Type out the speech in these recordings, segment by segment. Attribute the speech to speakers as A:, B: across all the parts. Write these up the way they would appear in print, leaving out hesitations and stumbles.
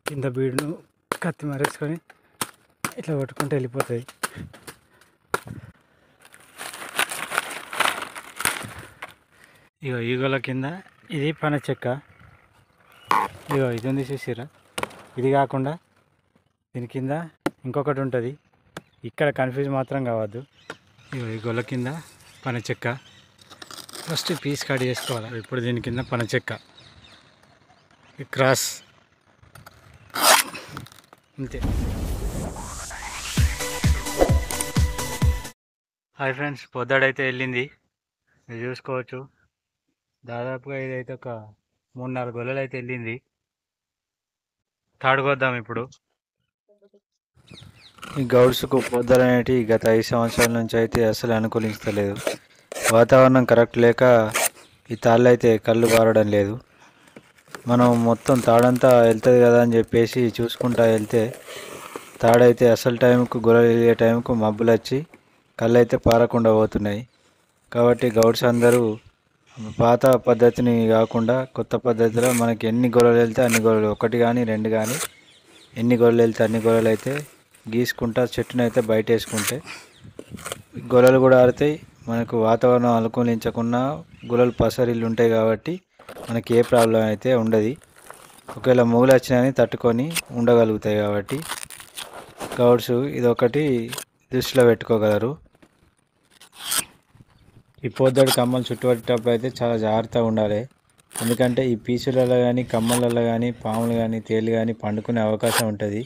A: కింద బీడును కత్తి మరేసుకొని ఇట్లా పట్టుకుంటూ వెళ్ళిపోతాయి. ఇగో ఈగల కింద ఇది పన చెక్క. ఇగో ఇది ఉంది చూసిరా. ఇది కాకుండా దీని కింద ఇంకొకటి ఉంటుంది. ఇక్కడ కన్ఫ్యూజ్ మాత్రం కావద్దు. ఇగో ఈ గొల్ల కింద పన చెక్క. ఫస్ట్ పీస్ కట్ చేసుకోవాలి. ఇప్పుడు దీని కింద పన చెక్క, ఈ క్రాస్ అంతే. హాయ్ ఫ్రెండ్స్, పొద్దుడైతే వెళ్ళింది. మీరు చూసుకోవచ్చు. దాదాపుగా ఇదైతే ఒక 3-4 గొల్లలు అయితే వెళ్ళింది. తాడుకొద్దాం ఇప్పుడు. ఈ గౌడ్స్కు పొద్దులు అనేటివి గత 5 సంవత్సరాల నుంచి అయితే అసలు అనుకూలించలేదు. వాతావరణం కరెక్ట్ లేక ఈ తాళ్ళు అయితే కళ్ళు పారడం లేదు. మనం మొత్తం తాడంతా వెళ్తుంది కదా అని చెప్పేసి చూసుకుంటా వెళ్తే తాడైతే అసలు టైంకు గొర్రెలు వెళ్ళే టైంకు మబ్బులు వచ్చి కళ్ళు అయితే పారకుండా పోతున్నాయి. కాబట్టి గౌడ్స్ అందరూ పాత పద్ధతిని కాకుండా కొత్త పద్ధతిలో మనకి ఎన్ని గొర్రెలు వెళ్తే అన్ని గొర్రెలు, 1 కానీ 2 కానీ, ఎన్ని గొర్రెలు వెళ్తే అన్ని గొర్రెలు అయితే గీసుకుంటా చెట్టును అయితే బయట వేసుకుంటే గొర్రెలు కూడా ఆరుతాయి. మనకు వాతావరణం అనుకూలించకుండా గొర్రెలు పసరిల్లు ఉంటాయి కాబట్టి మనకి ఏ ప్రాబ్లం అయితే ఉండదు. ఒకవేళ మొగులు వచ్చినాయని తట్టుకొని ఉండగలుగుతాయి. కాబట్టి గౌడ్స్ ఇదొకటి దృష్టిలో పెట్టుకోగలరు. ఈ పొద్దుడు కమ్మలు చుట్టుపట్టేటప్పుడు అయితే చాలా జాగ్రత్తగా ఉండాలి. ఎందుకంటే ఈ పీసులలో కానీ కమ్మలలో కానీ పాములు కానీ తేలు కానీ పండుకునే అవకాశం ఉంటుంది.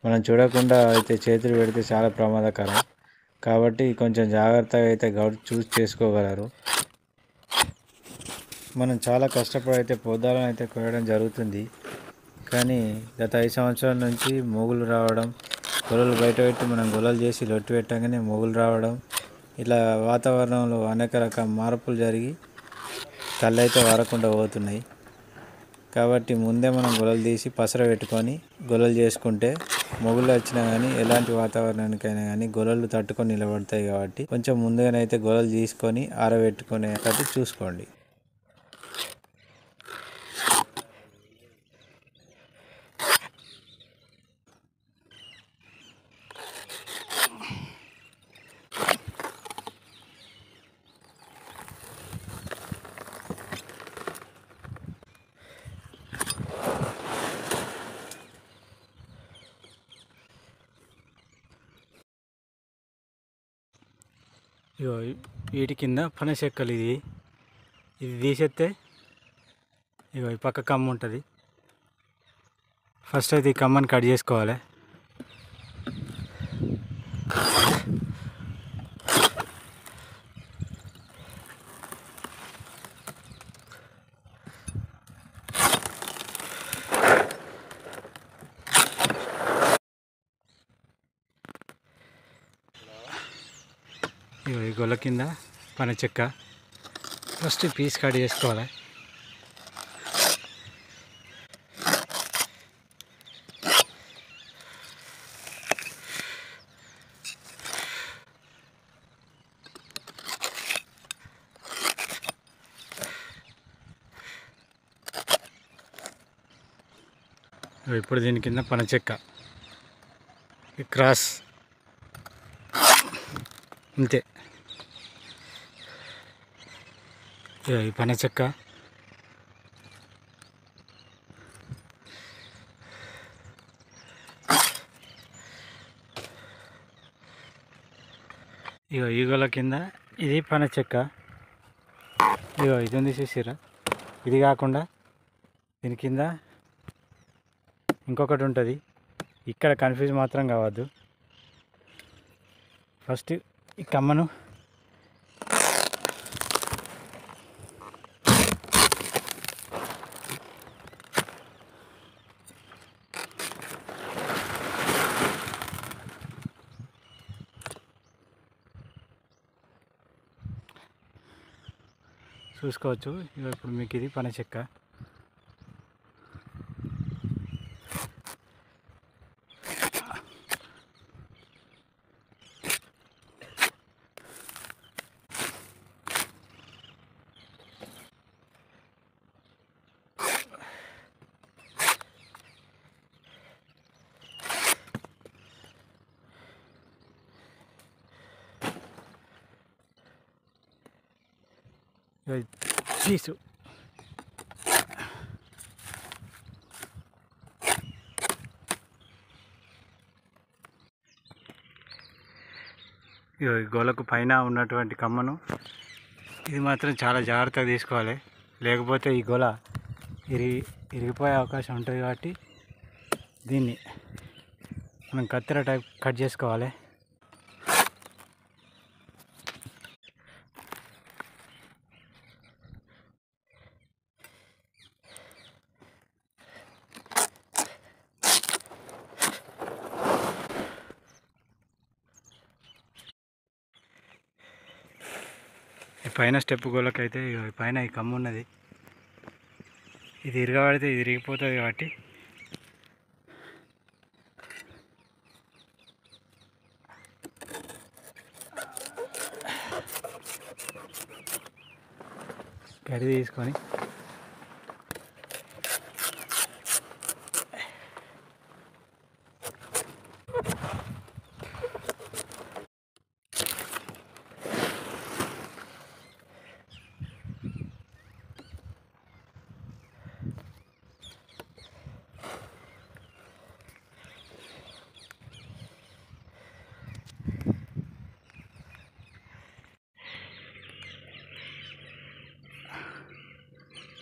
A: మనం చూడకుండా అయితే చేతులు పెడితే చాలా ప్రమాదకరం. కాబట్టి కొంచెం జాగ్రత్తగా అయితే గౌడ్ చూస్ చేసుకోగలరు. మనం చాలా కష్టపడి అయితే పొద్దాలను అయితే కోయడం జరుగుతుంది. కానీ గత 5 సంవత్సరాల నుంచి మొగులు రావడం, గొర్రెలు బయట పెట్టి మనం గొర్రెలు చేసి లొట్టు పెట్టగానే మొగులు రావడం, ఇలా వాతావరణంలో అనేక రకాల మార్పులు జరిగి కళ్ళు అయితే వారకుండా పోతున్నాయి. కాబట్టి ముందే మనం గొర్రెలు తీసి పసర పెట్టుకొని గొర్రెలు చేసుకుంటే మొగుళ్ళు వచ్చినా కానీ ఎలాంటి వాతావరణానికైనా కానీ గొర్రెలు తట్టుకొని నిలబడతాయి. కాబట్టి కొంచెం ముందుగానైతే గొర్రెలు తీసుకొని ఆరబెట్టుకునేటట్టు చూసుకోండి. ఇగో వీటి కింద పన చెక్కలు. ఇది తీసేస్తే ఇగో ఈ పక్క కమ్మ ఉంటుంది. ఫస్ట్ అయితే ఈ కమ్మని కట్ చేసుకోవాలి. ఇగో ఈ గొల్ల కింద పన చెక్క. ఫస్ట్ పీస్ కట్ చేసుకోవాలి. ఇప్పుడు దీని కింద పన చెక్క, ఈ క్రాస్ అంతే. ఈ పన చెక్క ఇగో ఈగల కింద ఇది పన చెక్క. ఇగో ఇది ఉంది చూసిరా. ఇది కాకుండా దీని కింద ఇంకొకటి ఉంటుంది. ఇక్కడ కన్ఫ్యూజ్ మాత్రం కావద్దు. ఫస్ట్ ఈ కమ్మను చూసుకోవచ్చు. ఇప్పుడు మీకు ఇది పన చెక్క. పీసు ఈ గోలకు పైన ఉన్నటువంటి కమ్మను ఇది మాత్రం చాలా జాగ్రత్తగా తీసుకోవాలి, లేకపోతే ఈ గోల ఇరిగిపోయే అవకాశం ఉంటుంది. కాబట్టి దీన్ని మనం కత్తెర టైప్ కట్ చేసుకోవాలి. ఈ పైన స్టెప్ గోలకైతే పైన ఈ కమ్ము ఉన్నది, ఇది ఇరగబడితే ఇది ఇరిగిపోతుంది. కాబట్టి గడి తీసుకొని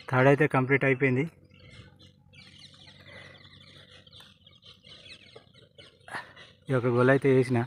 A: తాడైతే కంప్లీట్ అయిపోయింది. ఈ యొక్క గొల్ల అయితే వేసిన